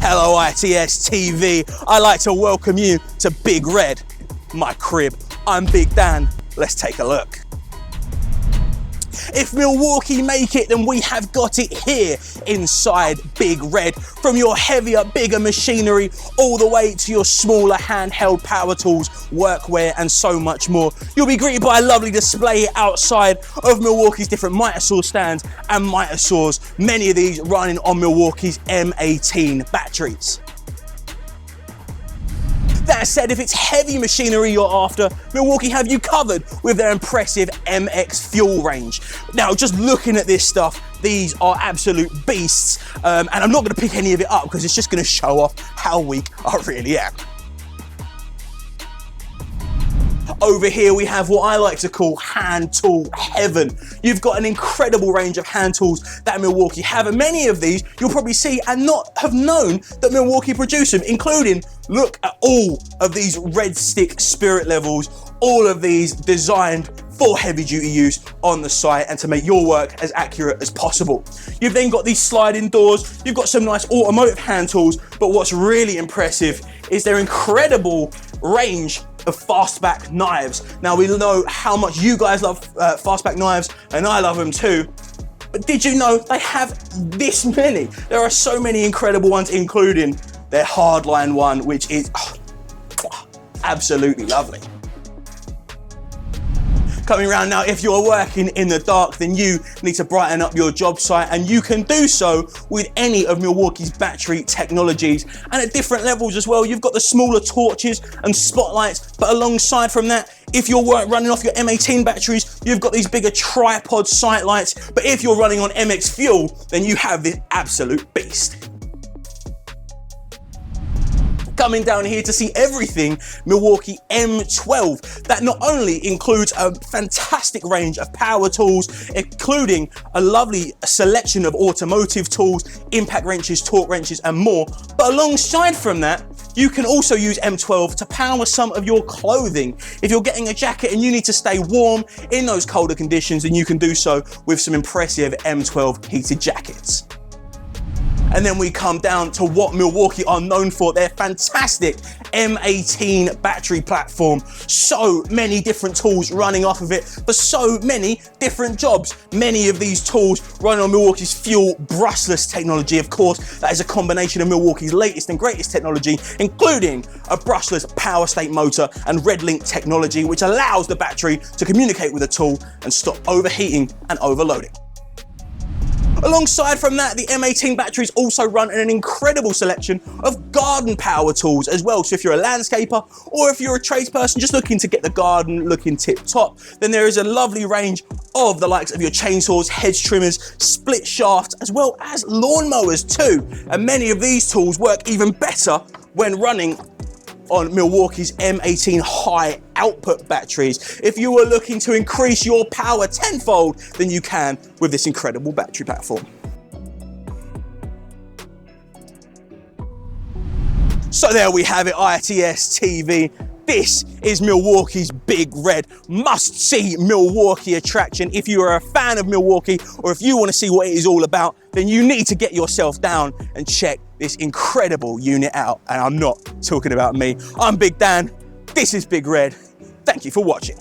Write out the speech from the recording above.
Hello ITS TV, I'd like to welcome you to Big Red, my crib. I'm Big Dan, let's take a look. If Milwaukee make it, then we have got it here inside Big Red. From your heavier, bigger machinery, all the way to your smaller handheld power tools, workwear, and so much more. You'll be greeted by a lovely display outside of Milwaukee's different miter saw stands and miter saws, many of these running on Milwaukee's M18 batteries. That said, if it's heavy machinery you're after, Milwaukee have you covered with their impressive MX fuel range. Now, just looking at this stuff, these are absolute beasts, and I'm not going to pick any of it up because it's just going to show off how weak I really am. Over here we have what I like to call hand tool heaven. You've got an incredible range of hand tools that Milwaukee have, and many of these you'll probably see and not have known that Milwaukee produce them, including, look at all of these red stick spirit levels, all of these designed for heavy duty use on the site and to make your work as accurate as possible. You've then got these sliding doors, you've got some nice automotive hand tools, but what's really impressive is their incredible range of fastback knives. Now, we know how much you guys love fastback knives, and I love them too. But did you know they have this many? There are so many incredible ones, including their hardline one, which is absolutely lovely. Coming around now, if you're working in the dark, then you need to brighten up your job site, and you can do so with any of Milwaukee's battery technologies, and at different levels as well. You've got the smaller torches and spotlights, but alongside from that, if you're running off your M18 batteries, you've got these bigger tripod sight lights, but if you're running on MX fuel, then you have this absolute beast. Coming down here to see everything Milwaukee M12, that not only includes a fantastic range of power tools, including a lovely selection of automotive tools, impact wrenches, torque wrenches, and more, but alongside from that, you can also use M12 to power some of your clothing. If you're getting a jacket and you need to stay warm in those colder conditions, then you can do so with some impressive M12 heated jackets. And then we come down to what Milwaukee are known for, their fantastic M18 battery platform. So many different tools running off of it for so many different jobs. Many of these tools running on Milwaukee's fuel brushless technology. Of course, that is a combination of Milwaukee's latest and greatest technology, including a brushless power state motor and red link technology, which allows the battery to communicate with the tool and stop overheating and overloading. Alongside from that, the M18 batteries also run an incredible selection of garden power tools as well. So if you're a landscaper or if you're a tradesperson just looking to get the garden looking tip top, then there is a lovely range of the likes of your chainsaws, hedge trimmers, split shafts, as well as lawnmowers too. And many of these tools work even better when running on Milwaukee's M18 high output batteries. If you are looking to increase your power tenfold, then you can with this incredible battery platform. So there we have it, ITS TV. This is Milwaukee's Big Red must-see Milwaukee attraction. If you are a fan of Milwaukee, or if you want to see what it is all about, then you need to get yourself down and check this incredible unit out. And I'm not talking about me. I'm Big Dan. This is Big Red. Thank you for watching.